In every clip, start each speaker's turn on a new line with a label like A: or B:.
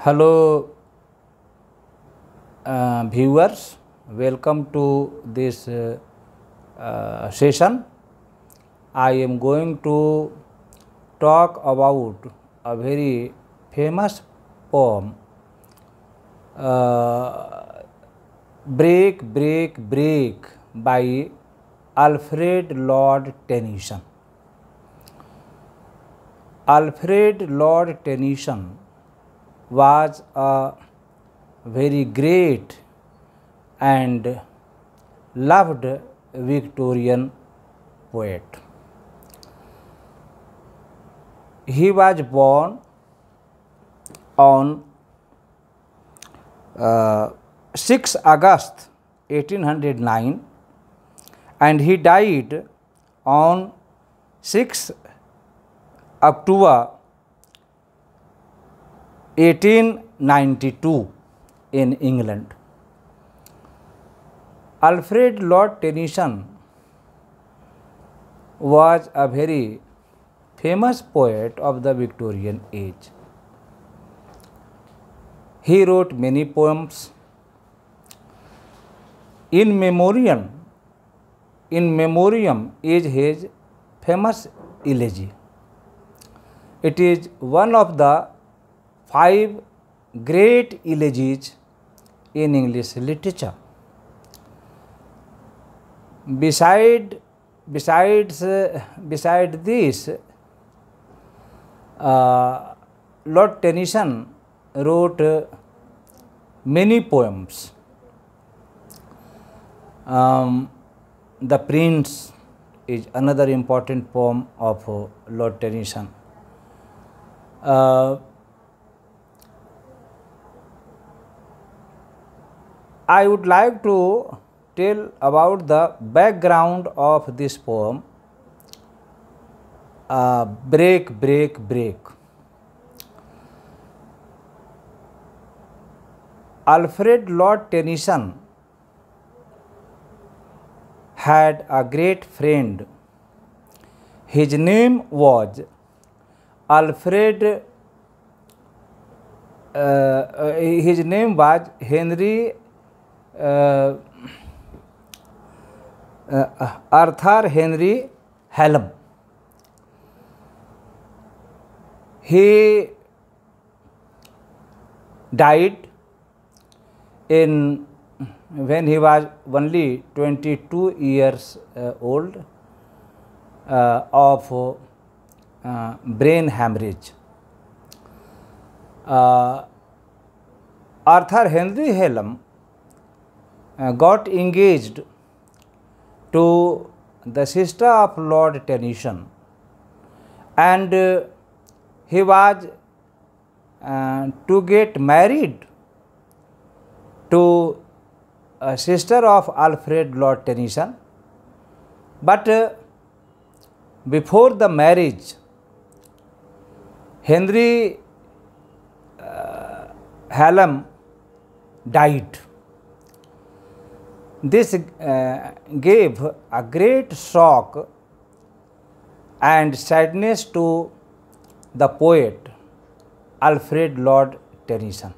A: Hello viewers, welcome to this session. I am going to talk about a very famous poem, Break, Break, Break by Alfred Lord Tennyson. Alfred Lord Tennyson was a very great and loved Victorian poet. He was born on 6 August 1809 and he died on 6 October 1892 in England. Alfred Lord Tennyson was a very famous poet of the Victorian age. He wrote many poems. In Memoriam is his famous elegy. It is one of the 5 great elegies in English literature. Besides this, Lord Tennyson wrote many poems. The Prince is another important poem of Lord Tennyson. I would like to tell about the background of this poem, Break, Break, Break. Alfred Lord Tennyson had a great friend. His name was Henry Arthur Henry Hallam. He died when he was only 22 years old of brain hemorrhage. Arthur Henry Hallam got engaged to the sister of Lord Tennyson, and he was to get married to a sister of Alfred Lord Tennyson, but before the marriage, Henry Hallam died. This gave a great shock and sadness to the poet Alfred Lord Tennyson.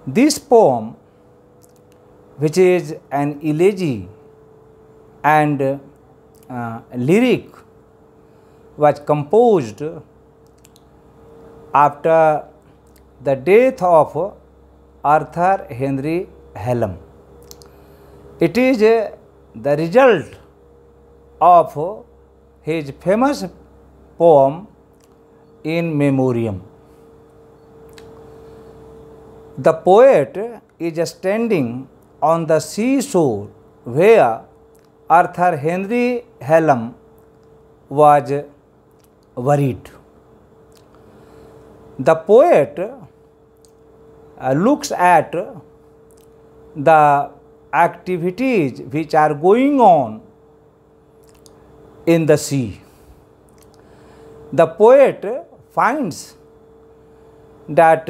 A: This poem, which is an elegy and lyric, was composed after the death of Arthur Henry Hallam. It is the result of his famous poem In Memoriam. The poet is standing on the seashore where Arthur Henry Hallam was buried. The poet looks at the activities which are going on in the sea. The poet finds that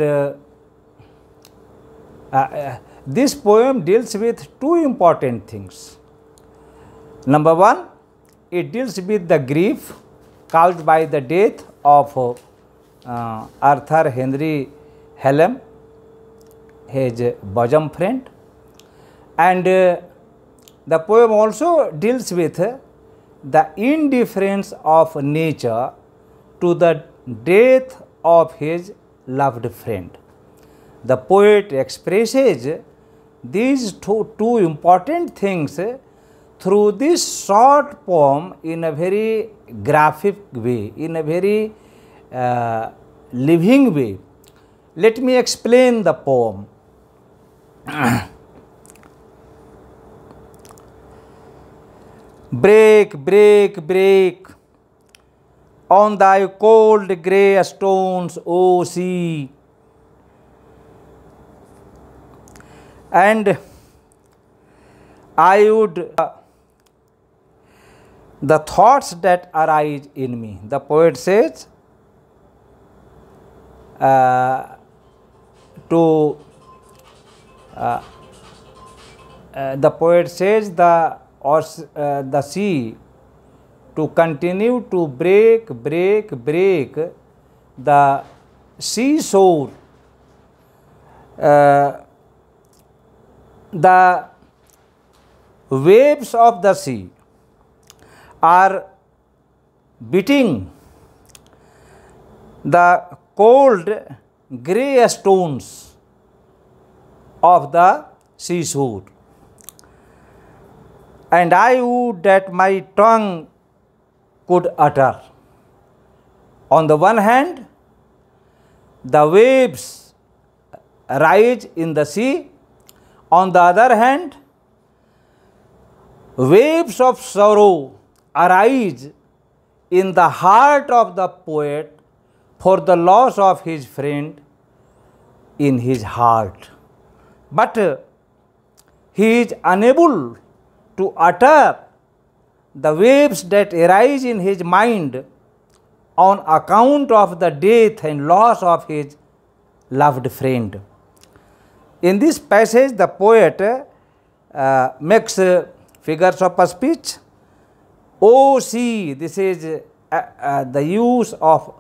A: this poem deals with 2 important things. Number 1, it deals with the grief caused by the death of Arthur Henry Hallam, his bosom friend, and the poem also deals with the indifference of nature to the death of his loved friend. The poet expresses these two important things through this short poem in a very graphic way, in a very living way. Let me explain the poem. Break, break, break on thy cold grey stones, O sea, and I would the thoughts that arise in me. The poet says the poet says the sea to continue to break, break, break the seashore. The waves of the sea are beating the cold grey stones of the seashore, and I would that my tongue could utter. On the one hand, the waves rise in the sea. On the other hand, waves of sorrow arise in the heart of the poet for the loss of his friend in his heart. But he is unable to utter the waves that arise in his mind on account of the death and loss of his loved friend. In this passage, the poet makes figures of speech. O sea, this is the use of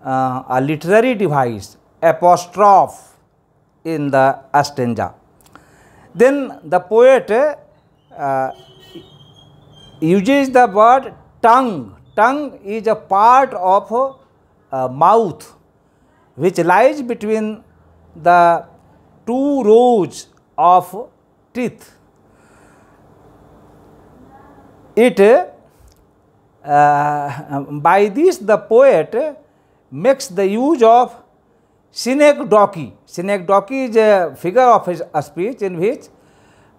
A: a literary device, apostrophe in the stanza. Then the poet uses the word tongue. Tongue is a part of mouth which lies between the two rows of teeth. By this the poet makes the use of synecdoche. Synecdoche is a figure of a speech in which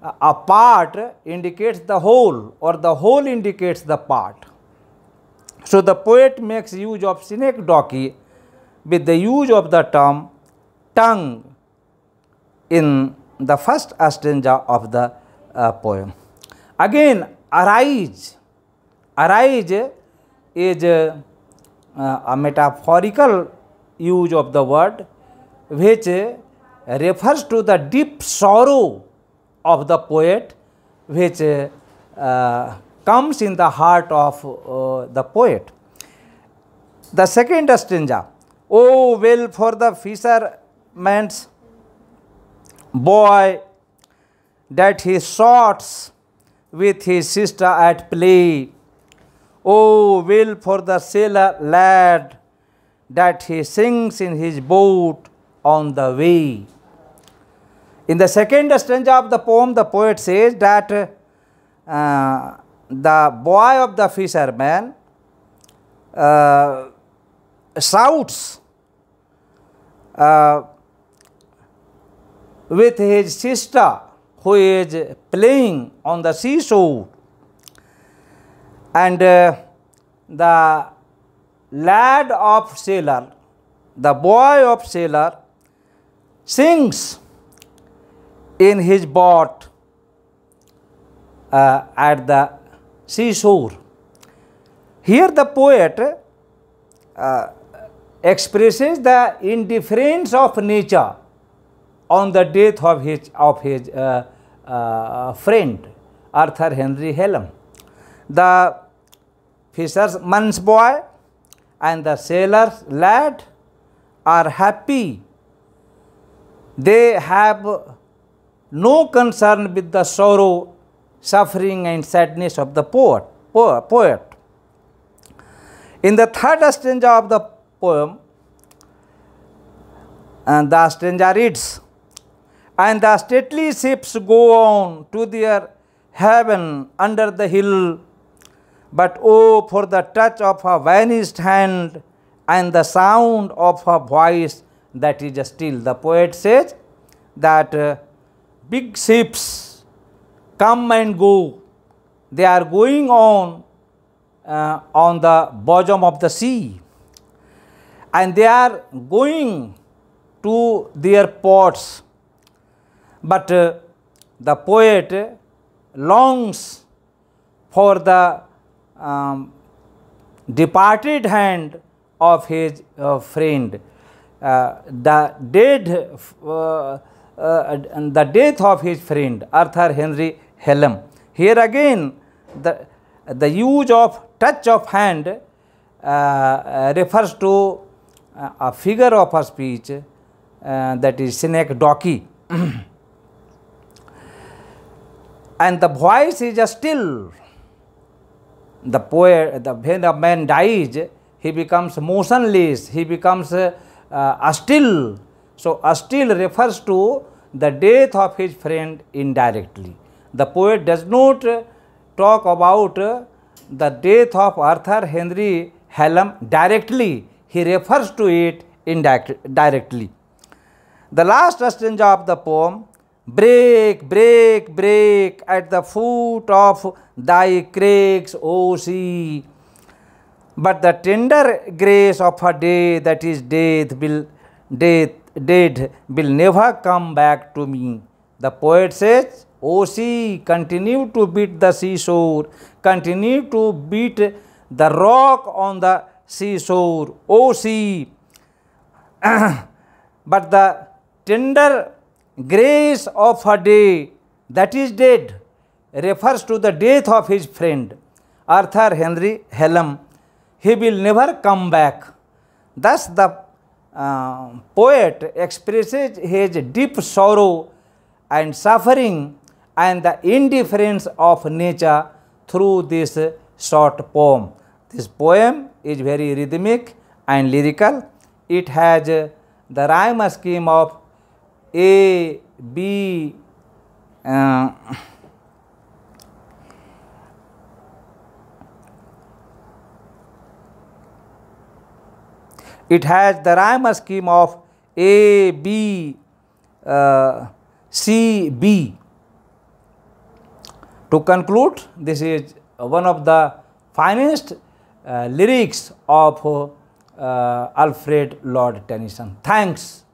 A: a part indicates the whole or the whole indicates the part. So the poet makes use of synecdoche with the use of the term tongue in the first stanza of the poem. Again, arise. Arise is a metaphorical use of the word which refers to the deep sorrow of the poet which comes in the heart of the poet. The second stanza, oh well for the fisherman's boy that he sorts with his sister at play. Oh well for the sailor lad that he sings in his boat on the way. In the second stanza of the poem, the poet says that the boy of the fisherman shouts with his sister who is playing on the seashore, and the lad of sailor, the boy of sailor, sings in his boat at the seashore. Here the poet expresses the indifference of nature on the death of his friend Arthur Henry Hallam. The fisherman's boy and the sailor's lad are happy They have no concern with the sorrow, suffering and sadness of the poet. In the third stanza of the poem, the stanza reads, "And the stately ships go on to their haven under the hill, but oh, for the touch of a vanished hand and the sound of a voice that is still." The poet says that big ships come and go. They are going on the bosom of the sea, and they are going to their ports. But the poet longs for the departed hand of his friend, the death of his friend Arthur Henry Hallam. Here again, the use of touch of hand refers to a figure of a speech that is synecdoche. And the voice is still. The poet, when a man dies, he becomes motionless, he becomes still. So, still refers to the death of his friend indirectly. The poet does not talk about the death of Arthur Henry Hallam directly, he refers to it indirectly. The last stanza of the poem, "Break, break, break at the foot of thy crags, O sea, but the tender grace of a day that is dead will never come back to me." The poet says, "O sea, continue to beat the seashore, continue to beat the rock on the seashore, O sea, but the tender grace of a day that is dead," refers to the death of his friend Arthur Henry Hallam. He will never come back. Thus the poet expresses his deep sorrow and suffering and the indifference of nature through this short poem. This poem is very rhythmic and lyrical. It has the rhyme scheme of A, B, it has the rhyme scheme of A, B, C, B. To conclude, this is one of the finest lyrics of Alfred Lord Tennyson. Thanks.